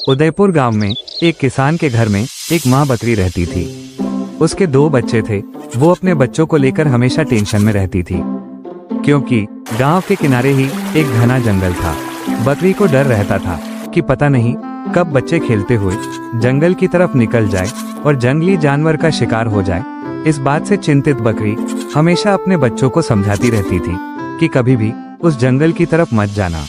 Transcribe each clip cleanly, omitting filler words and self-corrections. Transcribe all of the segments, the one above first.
उदयपुर गांव में एक किसान के घर में एक माँ बकरी रहती थी। उसके 2 बच्चे थे। वो अपने बच्चों को लेकर हमेशा टेंशन में रहती थी, क्योंकि गांव के किनारे ही एक घना जंगल था। बकरी को डर रहता था कि पता नहीं कब बच्चे खेलते हुए जंगल की तरफ निकल जाए और जंगली जानवर का शिकार हो जाए। इस बात से चिंतित बकरी हमेशा अपने बच्चों को समझाती रहती थी कि कभी भी उस जंगल की तरफ मत जाना।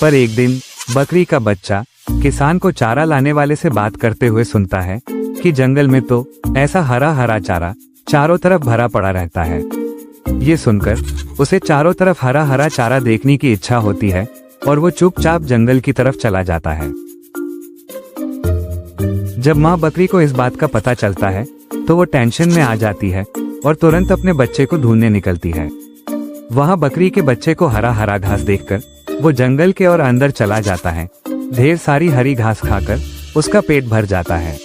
पर एक दिन बकरी का बच्चा किसान को चारा लाने वाले से बात करते हुए सुनता है कि जंगल में तो ऐसा हरा हरा चारा चारों तरफ भरा पड़ा रहता है। ये सुनकर उसे चारों तरफ हरा हरा चारा देखने की इच्छा होती है और वो चुपचाप जंगल की तरफ चला जाता है। जब माँ बकरी को इस बात का पता चलता है तो वो टेंशन में आ जाती है और तुरंत अपने बच्चे को ढूंढने निकलती है। वहाँ बकरी के बच्चे को हरा हरा घास देखकर वो जंगल के और अंदर चला जाता है। ढेर सारी हरी घास खाकर उसका पेट भर जाता है।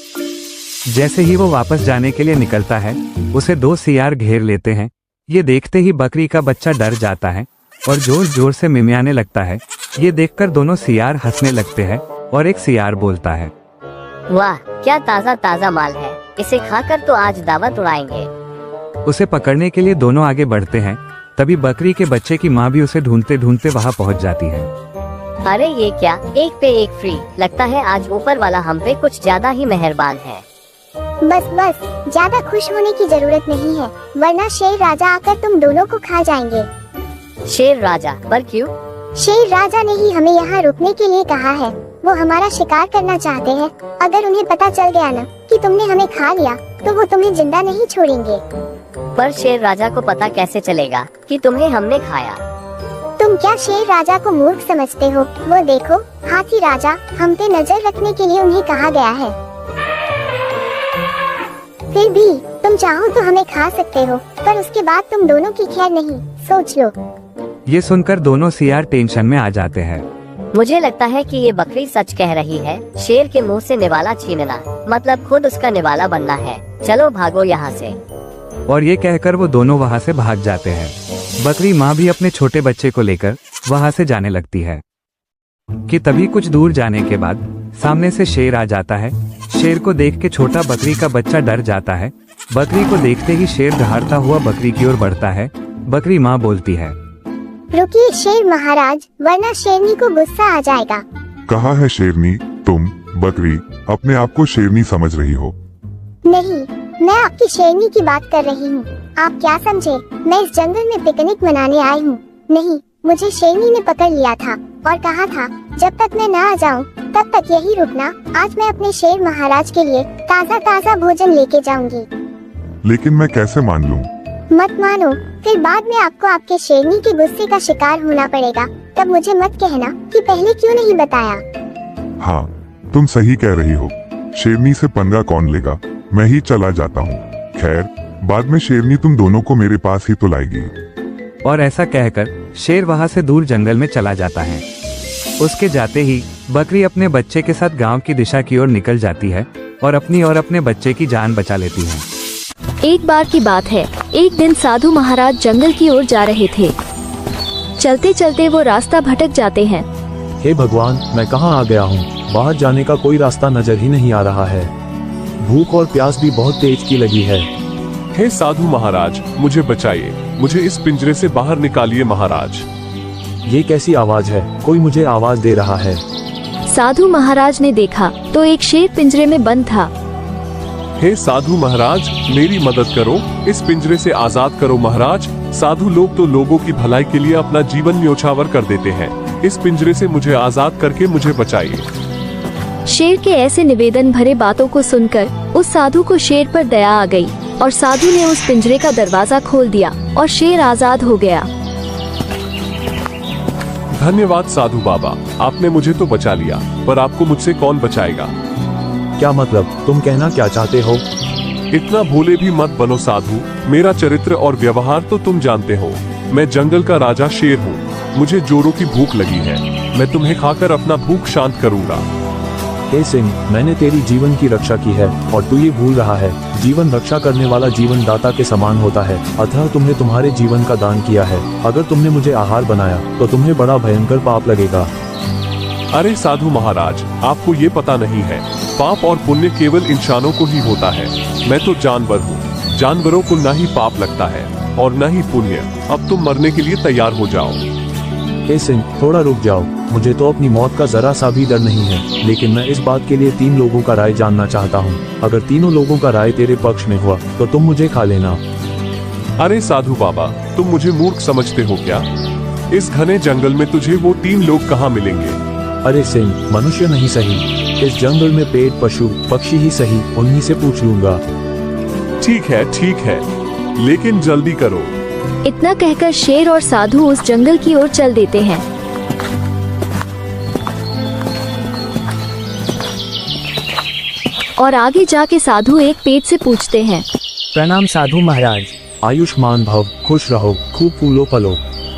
जैसे ही वो वापस जाने के लिए निकलता है उसे 2 सियार घेर लेते हैं। ये देखते ही बकरी का बच्चा डर जाता है और जोर जोर से मिमियाने लगता है। ये देखकर दोनों सियार हंसने लगते हैं और एक सियार बोलता है, वाह, क्या ताज़ा ताज़ा माल है, इसे खाकर तो आज दावत उड़ाएंगे। उसे पकड़ने के लिए दोनों आगे बढ़ते हैं। तभी बकरी के बच्चे की माँ भी उसे ढूंढते ढूंढते वहाँ पहुँच जाती है। अरे ये क्या, एक पे एक फ्री, लगता है आज ऊपर वाला हम पे कुछ ज्यादा ही मेहरबान है। बस बस, ज्यादा खुश होने की जरूरत नहीं है, वरना शेर राजा आकर तुम दोनों को खा जाएंगे। शेर राजा? पर क्यों? शेर राजा ने ही हमें यहाँ रुकने के लिए कहा है। वो हमारा शिकार करना चाहते हैं। अगर उन्हें पता चल गया ना कि तुमने हमें खा लिया तो वो तुम्हें जिंदा नहीं छोड़ेंगे। पर शेर राजा को पता कैसे चलेगा कि तुम्हें हमने खाया? तुम क्या शेर राजा को मूर्ख समझते हो? वो देखो, हाथी राजा, हम पे नजर रखने के लिए उन्हें कहा गया है। फिर भी तुम चाहो तो हमें खा सकते हो, पर उसके बाद तुम दोनों की खैर नहीं, सोच लो। ये सुनकर दोनों सियार टेंशन में आ जाते हैं। मुझे लगता है कि ये बकरी सच कह रही है। शेर के मुंह से निवाला छीनना मतलब खुद उसका निवाला बनना है। चलो भागो यहाँ से। और ये कहकर वो दोनों वहाँ से भाग जाते हैं। बकरी माँ भी अपने छोटे बच्चे को लेकर वहाँ से जाने लगती है कि तभी कुछ दूर जाने के बाद सामने से शेर आ जाता है। शेर को देख के छोटा बकरी का बच्चा डर जाता है। बकरी को देखते ही शेर दहाड़ता हुआ बकरी की ओर बढ़ता है। बकरी माँ बोलती है, रुकिए शेर महाराज, वरना शेरनी को गुस्सा आ जाएगा। कहा है शेरनी, तुम बकरी अपने आप को शेरनी समझ रही हो? नहीं, मैं आपकी शेरनी की बात कर रही हूँ। आप क्या समझे, मैं इस जंगल में पिकनिक मनाने आई हूँ। नहीं, मुझे शेरनी ने पकड़ लिया था और कहा था जब तक मैं न आ जाऊँ तब तक यही रुकना। आज मैं अपने शेर महाराज के लिए ताज़ा ताज़ा भोजन लेके जाऊंगी। लेकिन मैं कैसे मान लूं? मत मानो, फिर बाद में आपको आपके शेरनी के गुस्से का शिकार होना पड़ेगा। तब मुझे मत कहना कि पहले क्यों नहीं बताया। हाँ, तुम सही कह रही हो। शेरनी से पंगा कौन लेगा, मैं ही चला जाता हूँ। खैर, बाद में शेरनी तुम दोनों को मेरे पास ही तो लाएगी। और ऐसा कहकर शेर वहाँ से दूर जंगल में चला जाता है। उसके जाते ही बकरी अपने बच्चे के साथ गांव की दिशा की ओर निकल जाती है और अपनी और अपने बच्चे की जान बचा लेती है। एक बार की बात है, एक दिन साधु महाराज जंगल की ओर जा रहे थे। चलते चलते वो रास्ता भटक जाते हैं। हे भगवान, मैं कहाँ आ गया हूँ? बाहर जाने का कोई रास्ता नजर ही नहीं आ रहा है। भूख और प्यास भी बहुत तेज की लगी है। हे साधु महाराज, मुझे बचाइए, मुझे इस पिंजरे से बाहर निकालिए महाराज। ये कैसी आवाज है? कोई मुझे आवाज दे रहा है। साधु महाराज ने देखा तो एक शेर पिंजरे में बंद था। हे साधु महाराज, मेरी मदद करो, इस पिंजरे से आजाद करो महाराज। साधु लोग तो लोगों की भलाई के लिए अपना जीवन न्योछावर कर देते हैं। इस पिंजरे से मुझे आजाद करके मुझे बचाइए। शेर के ऐसे निवेदन भरे बातों को सुनकर उस साधु को शेर पर दया आ गई और साधु ने उस पिंजरे का दरवाजा खोल दिया और शेर आजाद हो गया। धन्यवाद साधु बाबा, आपने मुझे तो बचा लिया, पर आपको मुझसे कौन बचाएगा? क्या मतलब, तुम कहना क्या चाहते हो? इतना भोले भी मत बनो साधु, मेरा चरित्र और व्यवहार तो तुम जानते हो। मैं जंगल का राजा शेर हूँ। मुझे जोरों की भूख लगी है। मैं तुम्हें खाकर अपना भूख शांत करूँगा। हे सिंह, मैंने तेरी जीवन की रक्षा की है और तू ये भूल रहा है। जीवन रक्षा करने वाला जीवन दाता के समान होता है, अतः तुमने तुम्हारे जीवन का दान किया है। अगर तुमने मुझे आहार बनाया तो तुम्हें बड़ा भयंकर पाप लगेगा। अरे साधु महाराज, आपको ये पता नहीं है, पाप और पुण्य केवल इंसानों को ही होता है। मैं तो जानवर हूँ, जानवरों को न ही पाप लगता है और न ही पुण्य। अब तुम मरने के लिए तैयार हो जाओ। हे सिंह, थोड़ा रुक जाओ। मुझे तो अपनी मौत का जरा सा भी डर नहीं है, लेकिन मैं इस बात के लिए 3 लोगों का राय जानना चाहता हूँ। अगर तीनों लोगों का राय तेरे पक्ष में हुआ तो तुम मुझे खा लेना। अरे साधु बाबा, तुम मुझे मूर्ख समझते हो क्या? इस घने जंगल में तुझे वो 3 लोग कहाँ मिलेंगे? अरे सिंह, मनुष्य नहीं सही, इस जंगल में पेड़, पशु, पक्षी ही सही, उन्हीं से पूछ लूंगा। ठीक है, लेकिन जल्दी करो। इतना कहकर शेर और साधु उस जंगल की ओर चल देते हैं। और आगे जाके साधु एक पेड़ से पूछते हैं। प्रणाम साधु महाराज। आयुष्मान भव, खुश रहो, खूब फूलो फलो।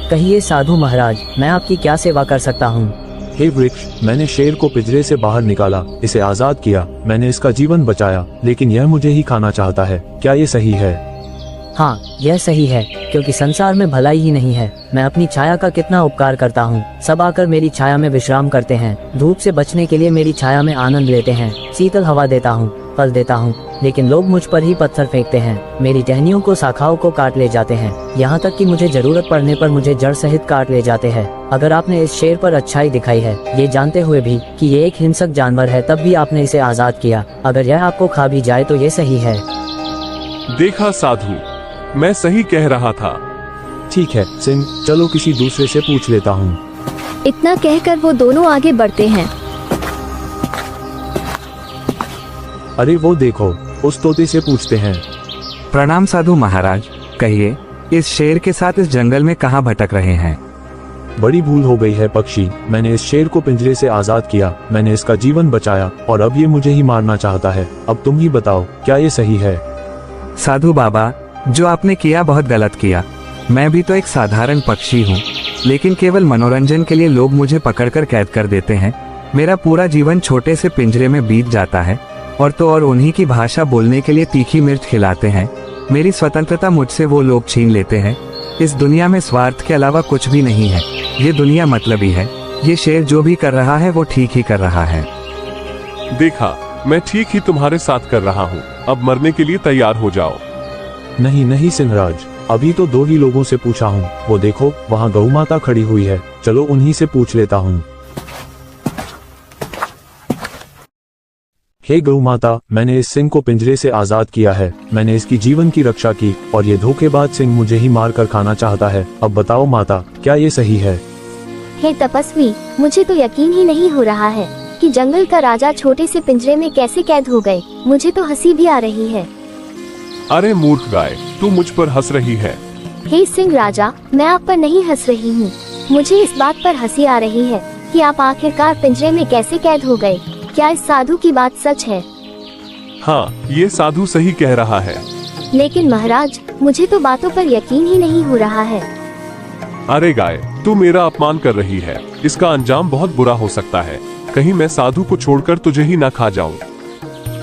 कहिए साधु महाराज, मैं आपकी क्या सेवा कर सकता हूँ? हे वृक्ष, मैंने शेर को पिंजरे से बाहर निकाला, इसे आजाद किया, मैंने इसका जीवन बचाया, लेकिन यह मुझे ही खाना चाहता है। क्या ये सही है? हाँ, यह सही है, क्योंकि संसार में भलाई ही नहीं है। मैं अपनी छाया का कितना उपकार करता हूँ। सब आकर मेरी छाया में विश्राम करते हैं, धूप से बचने के लिए मेरी छाया में आनंद लेते हैं, शीतल हवा देता हूँ, फल देता हूँ, लेकिन लोग मुझ पर ही पत्थर फेंकते हैं, मेरी टहनियों को, शाखाओं को काट ले जाते हैं, यहाँ तक कि मुझे जरूरत पड़ने पर मुझे जड़ सहित काट ले जाते हैं। अगर आपने इस शेर पर अच्छाई दिखाई है, ये जानते हुए भी कि ये एक हिंसक जानवर है, तब भी आपने इसे आजाद किया, अगर यह आपको खा भी जाए तो ये सही है? देखा साधु, मैं सही कह रहा था। ठीक है सिंह, चलो किसी दूसरे से पूछ लेता हूँ। इतना कहकर वो दोनों आगे बढ़ते हैं। अरे वो देखो, उस तोते से पूछते हैं। प्रणाम साधु महाराज, कहिए इस शेर के साथ इस जंगल में कहाँ भटक रहे हैं? बड़ी भूल हो गई है पक्षी, मैंने इस शेर को पिंजरे से आजाद किया, मैंने इसका जीवन बचाया और अब ये मुझे ही मारना चाहता है। अब तुम ही बताओ, क्या ये सही है? साधु बाबा, जो आपने किया बहुत गलत किया। मैं भी तो एक साधारण पक्षी हूँ, लेकिन केवल मनोरंजन के लिए लोग मुझे पकड़कर कैद कर देते हैं। मेरा पूरा जीवन छोटे से पिंजरे में बीत जाता है, और तो और उन्हीं की भाषा बोलने के लिए तीखी मिर्च खिलाते हैं। मेरी स्वतंत्रता मुझसे वो लोग छीन लेते हैं। इस दुनिया में स्वार्थ के अलावा कुछ भी नहीं है। ये दुनिया मतलबी है। ये शेर जो भी कर रहा है वो ठीक ही कर रहा है। देखा, मैं ठीक ही तुम्हारे साथ कर रहा हूँ। अब मरने के लिए तैयार हो जाओ। नहीं नहीं सिंहराज, अभी तो 2 ही लोगों से पूछा हूँ। वो देखो, वहाँ गौ माता खड़ी हुई है, चलो उन्हीं से पूछ लेता हूँ। हे गौ माता, मैंने इस सिंह को पिंजरे से आजाद किया है, मैंने इसकी जीवन की रक्षा की और ये धोखेबाज सिंह मुझे ही मार कर खाना चाहता है। अब बताओ माता, क्या ये सही है? हे तपस्वी, मुझे तो यकीन ही नहीं हो रहा है कि जंगल का राजा छोटे से पिंजरे में कैसे कैद हो गए। मुझे तो हंसी भी आ रही है। अरे मूर्ख गाय, तू मुझ पर हंस रही है। हे सिंह राजा, मैं आप पर नहीं हंस रही हूँ। मुझे इस बात पर हंसी आ रही है कि आप आखिरकार पिंजरे में कैसे कैद हो गए। क्या इस साधु की बात सच है? हाँ, ये साधु सही कह रहा है। लेकिन महाराज, मुझे तो बातों पर यकीन ही नहीं हो रहा है। अरे गाय, तू मेरा अपमान कर रही है। इसका अंजाम बहुत बुरा हो सकता है। कहीं मैं साधु को छोड़कर तुझे ही न खा जाऊं।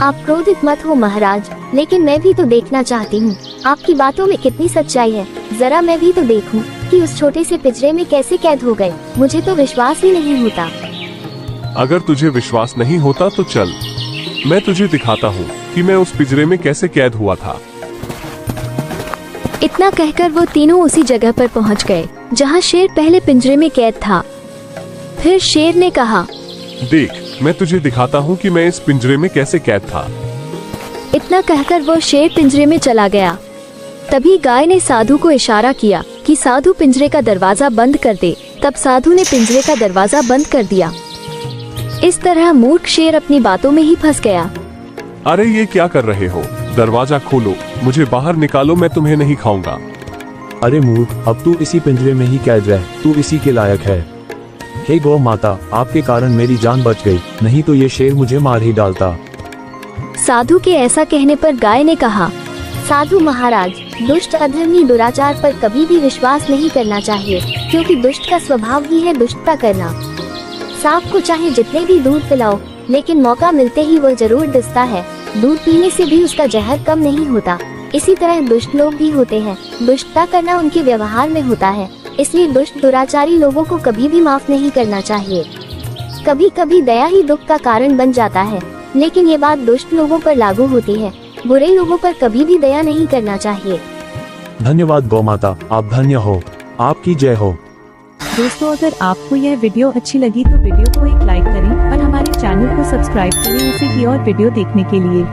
आप क्रोधित मत हो महाराज, लेकिन मैं भी तो देखना चाहती हूँ आपकी बातों में कितनी सच्चाई है। जरा मैं भी तो देखूं कि उस छोटे से पिंजरे में कैसे कैद हो गए। मुझे तो विश्वास ही नहीं होता। अगर तुझे विश्वास नहीं होता तो चल, मैं तुझे दिखाता हूँ कि मैं उस पिंजरे में कैसे कैद हुआ था। इतना कहकर वो तीनों उसी जगह पर पहुँच गए जहाँ शेर पहले पिंजरे में कैद था। फिर शेर ने कहा, देख, मैं तुझे दिखाता हूँ कि मैं इस पिंजरे में कैसे कैद था। इतना कहकर वो शेर पिंजरे में चला गया। तभी गाय ने साधु को इशारा किया कि साधु पिंजरे का दरवाजा बंद कर दे। तब साधु ने पिंजरे का दरवाजा बंद कर दिया। इस तरह मूर्ख शेर अपनी बातों में ही फंस गया। अरे ये क्या कर रहे हो? दरवाजा खोलो, मुझे बाहर निकालो, मैं तुम्हें नहीं खाऊंगा। अरे मूर्ख, अब तू इसी पिंजरे में ही कैद रह, तू इसी के लायक है। हे गौ माता, आपके कारण मेरी जान बच गई, नहीं तो ये शेर मुझे मार ही डालता। साधु के ऐसा कहने पर गाय ने कहा, साधु महाराज, दुष्ट अधर्मी दुराचार पर कभी भी विश्वास नहीं करना चाहिए, क्योंकि दुष्ट का स्वभाव ही है दुष्टता करना। सांप को चाहे जितने भी दूध पिलाओ, लेकिन मौका मिलते ही वो जरूर डसता है। दूध पीने से भी उसका जहर कम नहीं होता। इसी तरह दुष्ट लोग भी होते हैं। दुष्टता करना उनके व्यवहार में होता है, इसलिए दुष्ट दुराचारी लोगों को कभी भी माफ नहीं करना चाहिए। कभी कभी दया ही दुख का कारण बन जाता है, लेकिन ये बात दुष्ट लोगों पर लागू होती है। बुरे लोगों पर कभी भी दया नहीं करना चाहिए। धन्यवाद गौ माता, आप धन्य हो, आपकी जय हो। दोस्तों, अगर आपको यह वीडियो अच्छी लगी तो वीडियो को एक लाइक करें और हमारे चैनल को सब्सक्राइब करें ऐसे ही और वीडियो देखने के लिए।